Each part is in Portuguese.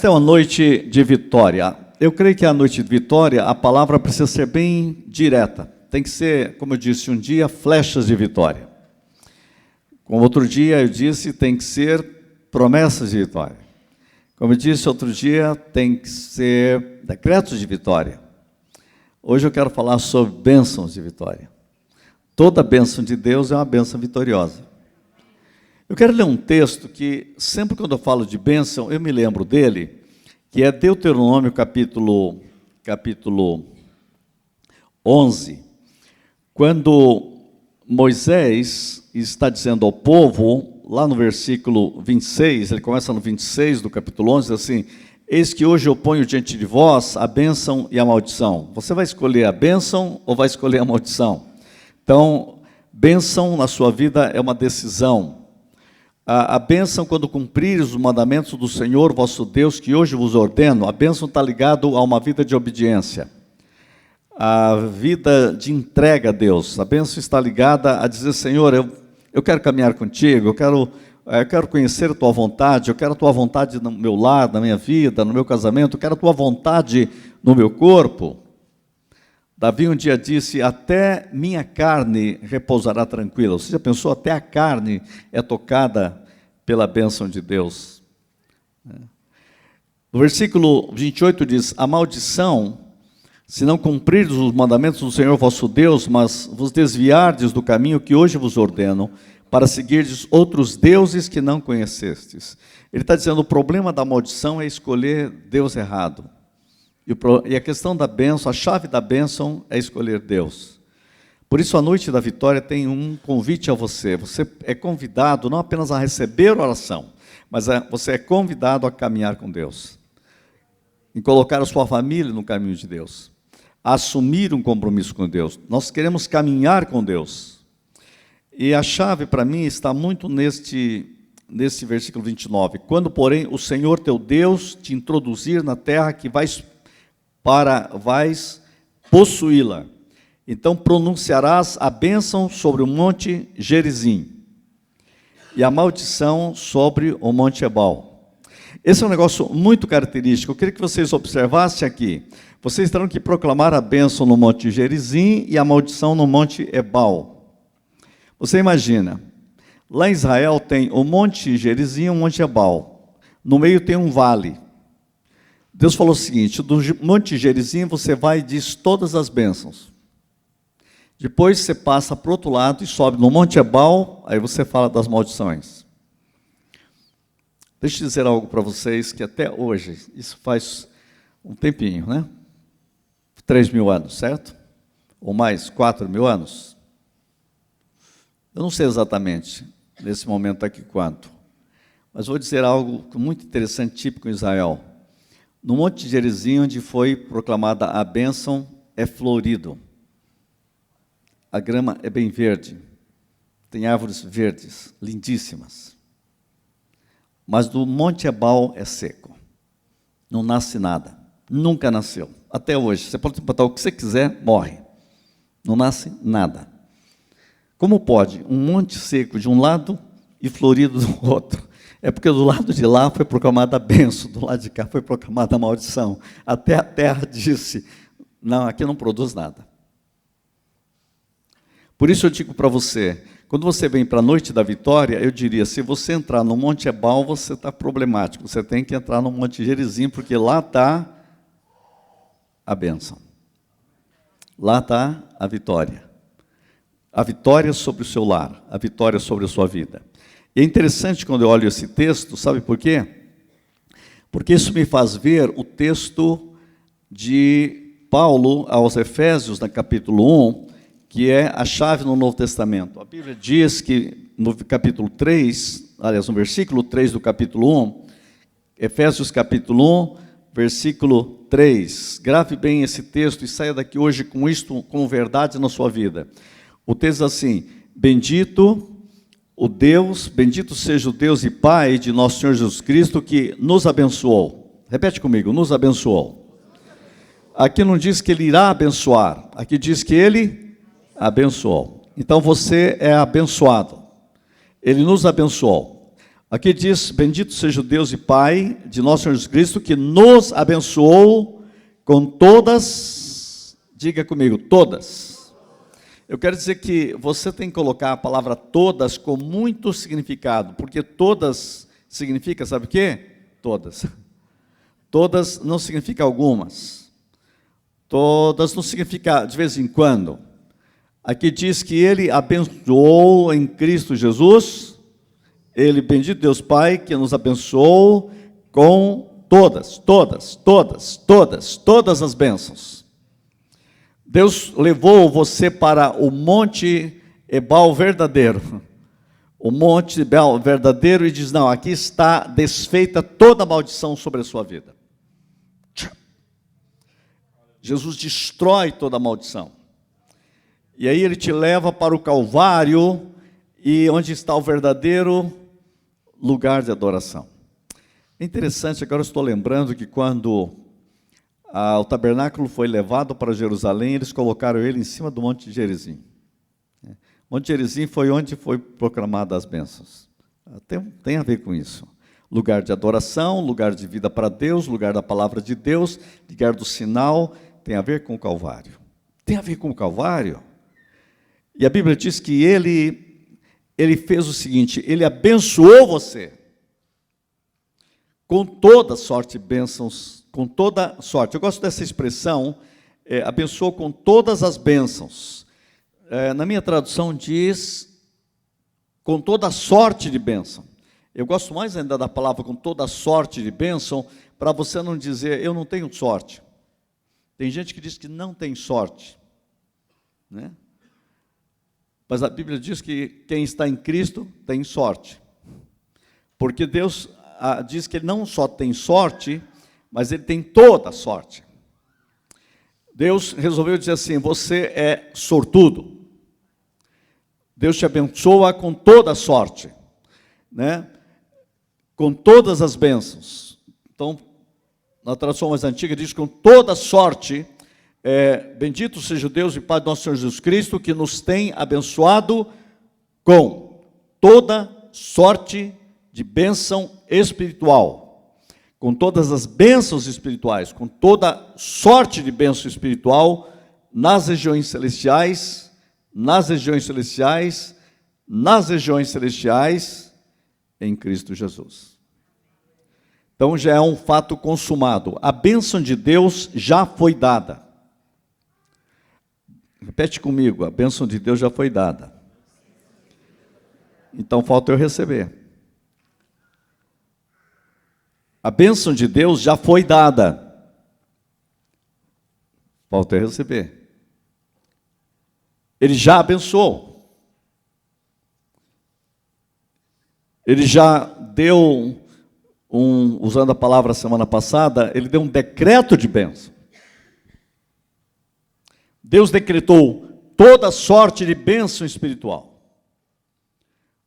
Esta é uma noite de vitória. Eu creio que a noite de vitória, a palavra precisa ser bem direta. Tem que ser, como eu disse um dia, flechas de vitória. Como outro dia eu disse, tem que ser promessas de vitória. Como eu disse outro dia, tem que ser decretos de vitória. Hoje eu quero falar sobre bênçãos de vitória. Toda bênção de Deus é uma bênção vitoriosa. Eu quero ler um texto que, sempre quando eu falo de bênção, eu me lembro dele, que é Deuteronômio capítulo 11, quando Moisés está dizendo ao povo, lá no versículo 26, ele começa no 26 do capítulo 11, diz assim: eis que hoje eu ponho diante de vós a bênção e a maldição. Você vai escolher a bênção ou vai escolher a maldição? Então, bênção na sua vida é uma decisão. A bênção, quando cumprires os mandamentos do Senhor, vosso Deus, que hoje vos ordeno, a bênção está ligada a uma vida de obediência, a vida de entrega a Deus. A bênção está ligada a dizer: Senhor, eu quero caminhar contigo, eu quero conhecer a tua vontade, eu quero a tua vontade no meu lar, na minha vida, no meu casamento, eu quero a tua vontade no meu corpo. Davi um dia disse: até minha carne repousará tranquila. Você já pensou? Até a carne é tocada pela bênção de Deus. No versículo 28 diz: a maldição, se não cumprirdes os mandamentos do Senhor vosso Deus, mas vos desviardes do caminho que hoje vos ordeno, para seguirdes outros deuses que não conhecestes. Ele está dizendo: o problema da maldição é escolher Deus errado. E a questão da bênção, a chave da bênção é escolher Deus. Por isso, a noite da vitória tem um convite a você. Você é convidado não apenas a receber oração, mas você é convidado a caminhar com Deus, em colocar a sua família no caminho de Deus, a assumir um compromisso com Deus. Nós queremos caminhar com Deus. E a chave para mim está muito nesse versículo 29. Quando, porém, o Senhor teu Deus te introduzir na terra que vais possuí-la, então pronunciarás a bênção sobre o monte Gerizim e a maldição sobre o monte Ebal. Esse é um negócio muito característico. Eu queria que vocês observassem aqui. Vocês terão que proclamar a bênção no monte Gerizim e a maldição no monte Ebal. Você imagina, lá em Israel tem o monte Gerizim e o monte Ebal. No meio tem um vale. Deus falou o seguinte: do monte Gerizim você vai e diz todas as bênçãos. Depois você passa para o outro lado e sobe no monte Ebal, aí você fala das maldições. Deixa eu dizer algo para vocês, que até hoje, isso faz um tempinho, né? 3.000 anos, certo? Ou mais, 4.000 anos? Eu não sei exatamente, nesse momento aqui, quanto. Mas vou dizer algo muito interessante, típico em Israel. No monte Gerizim, onde foi proclamada a bênção, é florido. A grama é bem verde. Tem árvores verdes, lindíssimas. Mas do monte Ebal é seco. Não nasce nada. Nunca nasceu. Até hoje. Você pode botar o que você quiser, morre. Não nasce nada. Como pode um monte seco de um lado e florido do outro? É porque do lado de lá foi proclamada a bênção, do lado de cá foi proclamada a maldição. Até a terra disse: não, aqui não produz nada. Por isso eu digo para você, quando você vem para a noite da vitória, eu diria: se você entrar no monte Ebal, você está problemático. Você tem que entrar no monte Gerizim, porque lá está a bênção. Lá está a vitória. A vitória sobre o seu lar, a vitória sobre a sua vida. E é interessante quando eu olho esse texto, sabe por quê? Porque isso me faz ver o texto de Paulo aos Efésios, no capítulo 1, que é a chave no Novo Testamento. A Bíblia diz que no capítulo 3, aliás, no versículo 3 do capítulo 1, Efésios capítulo 1, versículo 3. Grave bem esse texto e saia daqui hoje com isto, com verdade na sua vida. O texto diz assim: bendito seja o Deus e Pai de nosso Senhor Jesus Cristo, que nos abençoou. Repete comigo: nos abençoou. Aqui não diz que Ele irá abençoar, aqui diz que Ele abençoou. Então você é abençoado. Ele nos abençoou. Aqui diz: bendito seja o Deus e Pai de nosso Senhor Jesus Cristo, que nos abençoou com todas, diga comigo, todas. Eu quero dizer que você tem que colocar a palavra todas com muito significado, porque todas significa, sabe o quê? Todas. Todas não significa algumas. Todas não significa de vez em quando. Aqui diz que ele abençoou em Cristo Jesus. Ele, bendito Deus Pai, que nos abençoou com todas as bênçãos. Deus levou você para o Monte Ebal verdadeiro. O Monte Ebal verdadeiro, e diz: não, aqui está desfeita toda a maldição sobre a sua vida. Jesus destrói toda a maldição. E aí ele te leva para o Calvário, e onde está o verdadeiro lugar de adoração. É interessante, agora eu estou lembrando que quando o tabernáculo foi levado para Jerusalém, eles colocaram ele em cima do Monte Gerizim. O Monte Gerizim foi onde foi proclamadas as bênçãos. Tem a ver com isso. Lugar de adoração, lugar de vida para Deus, lugar da palavra de Deus, lugar do sinal, tem a ver com o Calvário. Tem a ver com o Calvário. E a Bíblia diz que ele fez o seguinte: ele abençoou você com toda sorte de bênçãos, com toda sorte. Eu gosto dessa expressão, abençoou com todas as bênçãos. Na minha tradução diz com toda sorte de bênção. Eu gosto mais ainda da palavra com toda sorte de bênção, para você não dizer eu não tenho sorte. Tem gente que diz que não tem sorte, né? Mas a Bíblia diz que quem está em Cristo tem sorte. Porque Deus diz que Ele não só tem sorte, mas Ele tem toda a sorte. Deus resolveu dizer assim: você é sortudo. Deus te abençoa com toda a sorte, né? Com todas as bênçãos. Então, na tradução mais antiga diz com toda a sorte. Bendito seja o Deus e Pai do nosso Senhor Jesus Cristo, que nos tem abençoado com toda sorte de bênção espiritual, com todas as bênçãos espirituais, com toda sorte de bênção espiritual nas regiões celestiais, nas regiões celestiais, nas regiões celestiais em Cristo Jesus. Então já é um fato consumado. A bênção de Deus já foi dada. Repete comigo: a bênção de Deus já foi dada. Então falta eu receber. A bênção de Deus já foi dada. Falta eu receber. Ele já abençoou. Ele já deu usando a palavra semana passada, ele deu um decreto de bênção. Deus decretou toda sorte de bênção espiritual.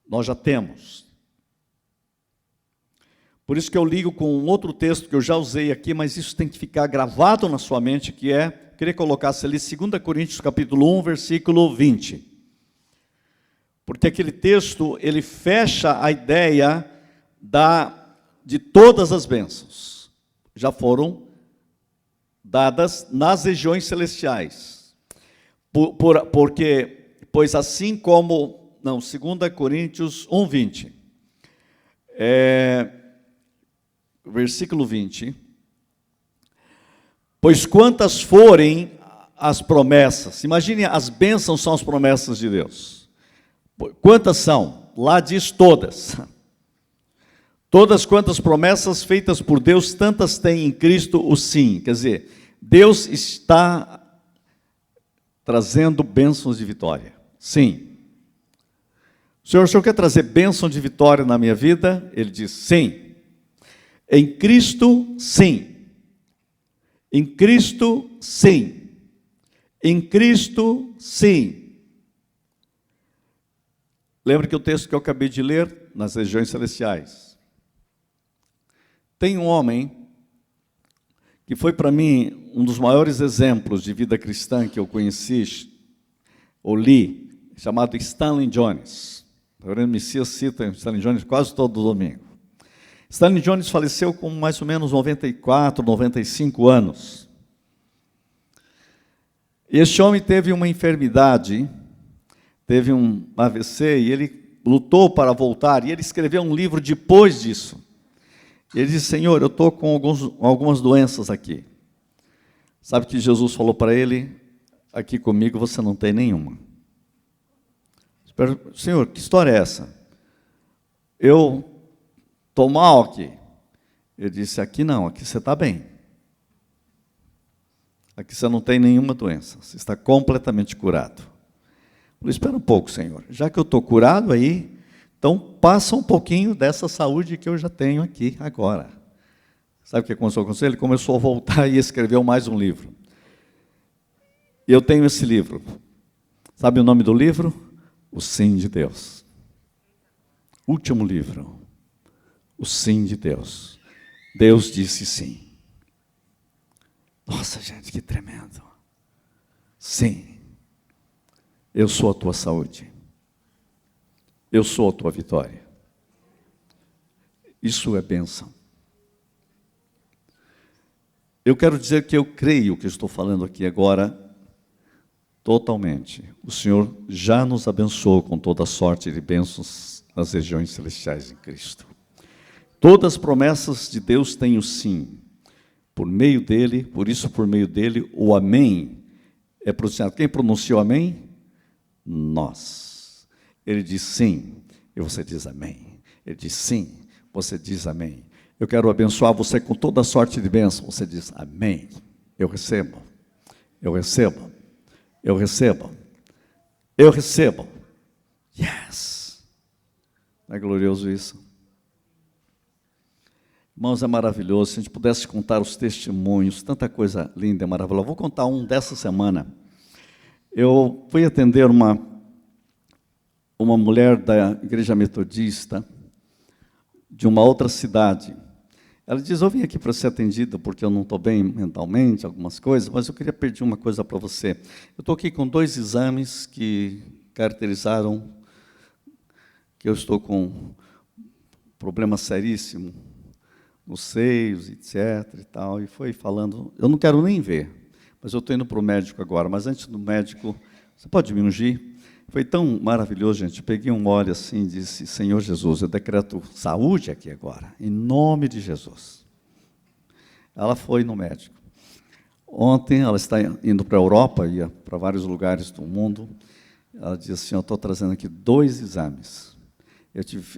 Nós já temos. Por isso que eu ligo com um outro texto que eu já usei aqui, mas isso tem que ficar gravado na sua mente, que queria colocar ali 2 Coríntios capítulo 1, versículo 20. Porque aquele texto, ele fecha a ideia de todas as bênçãos. Já foram dadas nas regiões celestiais. Pois assim como... Não, 2 Coríntios 1, 20. Versículo 20. Pois quantas forem as promessas, imagine, as bênçãos são as promessas de Deus. Quantas são? Lá diz todas. Todas quantas promessas feitas por Deus, tantas têm em Cristo o sim. Quer dizer, Deus está trazendo bênçãos de vitória. Sim. O senhor quer trazer bênção de vitória na minha vida? Ele diz sim. Em Cristo, sim. Em Cristo, sim. Em Cristo, sim. Lembra que o texto que eu acabei de ler, nas regiões celestiais. Tem um homem que foi para mim um dos maiores exemplos de vida cristã que eu conheci, ou li, chamado Stanley Jones. O reverendo Messias cita Stanley Jones quase todo domingo. Stanley Jones faleceu com mais ou menos 94, 95 anos. E este homem teve uma enfermidade, teve um AVC, e ele lutou para voltar, e ele escreveu um livro depois disso. Ele disse: Senhor, eu estou com algumas doenças aqui. Sabe que Jesus falou para ele: aqui comigo você não tem nenhuma. Senhor, que história é essa? Eu estou mal aqui. Ele disse: aqui não, aqui você está bem. Aqui você não tem nenhuma doença, você está completamente curado. Eu falei: espera um pouco, Senhor, já que eu estou curado aí, então passa um pouquinho dessa saúde que eu já tenho aqui agora. Sabe o que começou a acontecer? Ele começou a voltar e escreveu mais um livro. E eu tenho esse livro. Sabe o nome do livro? O Sim de Deus. Último livro. O Sim de Deus. Deus disse sim. Nossa, gente, que tremendo. Sim. Eu sou a tua saúde. Eu sou a tua vitória. Isso é bênção. Eu quero dizer que eu creio que estou falando aqui agora totalmente. O Senhor já nos abençoou com toda sorte de bênçãos nas regiões celestiais em Cristo. Todas as promessas de Deus têm o sim. Por meio dele, por isso por meio dele, o amém é pronunciado. Quem pronunciou amém? Nós. Ele diz sim, e você diz amém. Ele diz sim, você diz amém. Eu quero abençoar você com toda a sorte de bênção. Você diz amém. Eu recebo. Eu recebo. Eu recebo. Eu recebo. Yes. Não é glorioso isso? Irmãos, é maravilhoso. Se a gente pudesse contar os testemunhos, tanta coisa linda e maravilhosa. Vou contar um dessa semana. Eu fui atender uma mulher da igreja metodista de uma outra cidade. Ela diz: eu vim aqui para ser atendida porque eu não estou bem mentalmente, algumas coisas, mas eu queria pedir uma coisa para você. Eu estou aqui com 2 exames que caracterizaram que eu estou com um problema seríssimo nos seios, etc. e tal, e foi falando, eu não quero nem ver, mas eu estou indo para o médico agora, mas antes do médico, você pode me ungir? Foi tão maravilhoso, gente. Eu peguei um óleo assim e disse: Senhor Jesus, eu decreto saúde aqui agora, em nome de Jesus. Ela foi no médico. Ontem, ela está indo para a Europa, ia para vários lugares do mundo. Ela disse assim: eu estou trazendo aqui 2 exames.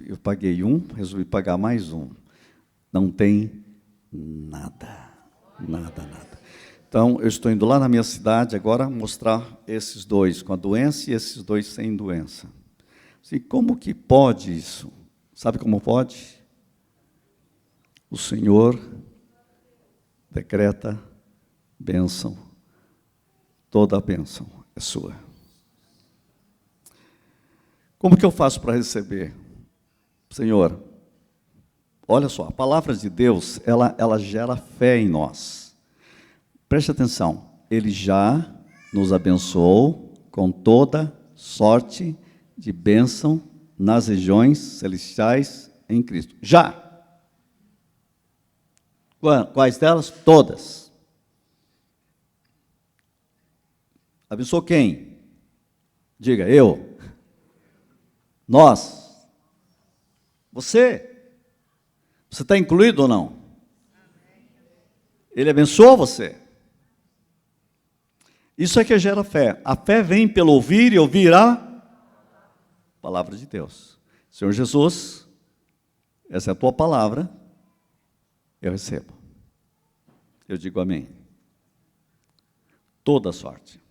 Eu paguei um, resolvi pagar mais um. Não tem nada, nada, nada. Então, eu estou indo lá na minha cidade agora mostrar esses 2 com a doença e esses 2 sem doença. Assim, como que pode isso? Sabe como pode? O Senhor decreta bênção. Toda a bênção é sua. Como que eu faço para receber? Senhor, olha só, a palavra de Deus, ela gera fé em nós. Preste atenção, Ele já nos abençoou com toda sorte de bênção nas regiões celestiais em Cristo. Já. Quais delas? Todas. Abençoou quem? Diga, eu. Nós. Você. Você está incluído ou não? Ele abençoou você. Isso é que gera fé. A fé vem pelo ouvir e ouvir a palavra de Deus. Senhor Jesus, essa é a tua palavra, eu recebo. Eu digo amém. Toda sorte.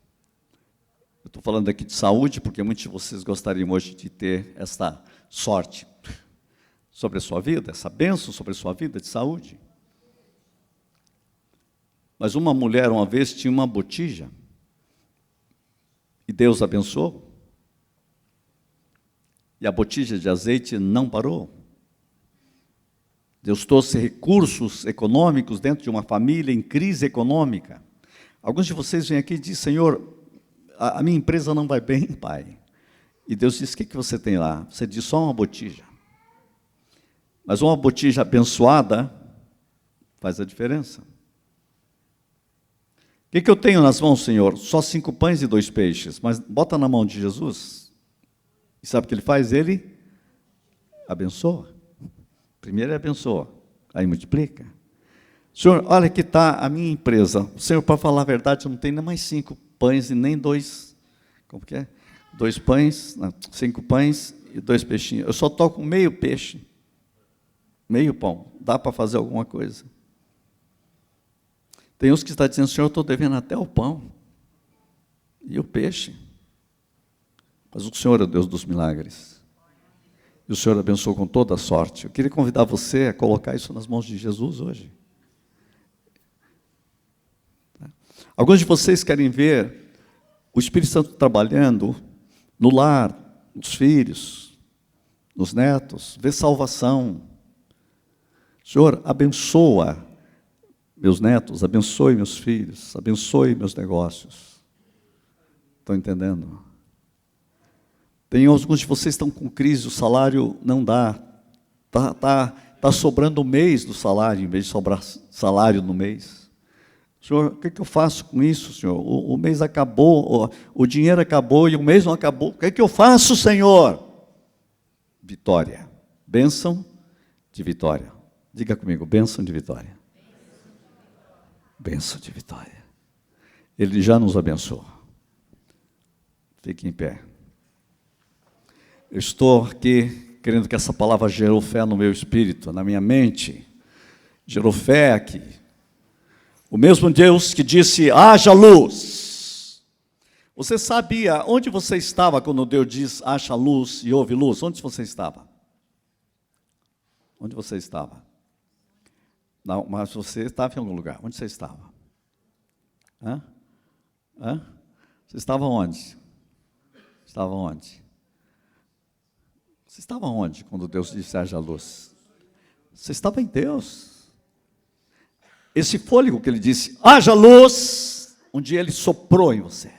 Eu estou falando aqui de saúde, porque muitos de vocês gostariam hoje de ter essa sorte sobre a sua vida, essa bênção sobre a sua vida de saúde. Mas uma mulher, uma vez, tinha uma botija, e Deus abençoou, e a botija de azeite não parou. Deus trouxe recursos econômicos dentro de uma família em crise econômica. Alguns de vocês vêm aqui e dizem: Senhor, a minha empresa não vai bem, Pai. E Deus diz, o que você tem lá? Você diz, só uma botija. Mas uma botija abençoada faz a diferença. O que eu tenho nas mãos, Senhor? Só 5 pães e 2 peixes. Mas bota na mão de Jesus. E sabe o que ele faz? Ele abençoa. Primeiro ele abençoa, aí multiplica. Senhor, olha que está a minha empresa. Senhor, para falar a verdade, eu não tenho nem mais 5 pães e nem 2... Como que é? 2 pães, não, 5 pães e 2 peixinhos. Eu só estou com meio peixe, meio pão. Dá para fazer alguma coisa. Tem uns que estão dizendo, Senhor, eu estou devendo até o pão e o peixe. Mas o Senhor é o Deus dos milagres. E o Senhor abençoou com toda a sorte. Eu queria convidar você a colocar isso nas mãos de Jesus hoje. Alguns de vocês querem ver o Espírito Santo trabalhando no lar, nos filhos, nos netos, ver salvação. Senhor, abençoa meus netos, abençoe meus filhos, abençoe meus negócios. Estão entendendo? Tem alguns de vocês que estão com crise, o salário não dá. Tá sobrando o mês do salário, em vez de sobrar salário no mês. Senhor, o que eu faço com isso, Senhor? O mês acabou, o dinheiro acabou e o mês não acabou. O que eu faço, Senhor? Vitória. Bênção de vitória. Diga comigo, bênção de vitória. Bênção de vitória. Ele já nos abençoou. Fique em pé. Eu estou aqui querendo que essa palavra gerou fé no meu espírito, na minha mente. Gerou fé aqui. O mesmo Deus que disse, haja luz. Você sabia onde você estava quando Deus diz, haja luz e houve luz? Onde você estava? Onde você estava? Não, mas você estava em algum lugar. Onde você estava? Hã? Você estava onde? Estava onde? Você estava onde quando Deus disse haja luz? Você estava em Deus. Esse fôlego que ele disse, haja luz, um dia ele soprou em você.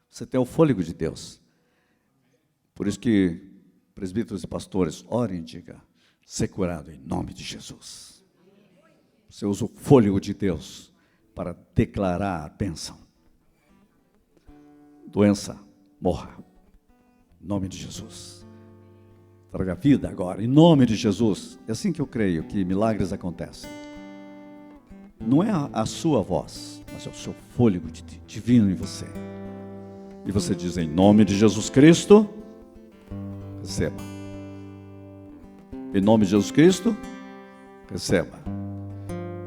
Você tem o fôlego de Deus. Por isso que presbíteros e pastores, orem e digam, ser curado em nome de Jesus. Você usa o fôlego de Deus para declarar a bênção. Doença, morra. Em nome de Jesus. Traga vida agora, em nome de Jesus. É assim que eu creio que milagres acontecem. Não é a sua voz, mas é o seu fôlego divino em você. E você diz, em nome de Jesus Cristo, receba. Em nome de Jesus Cristo, receba.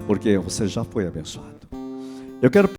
Porque você já foi abençoado. Eu quero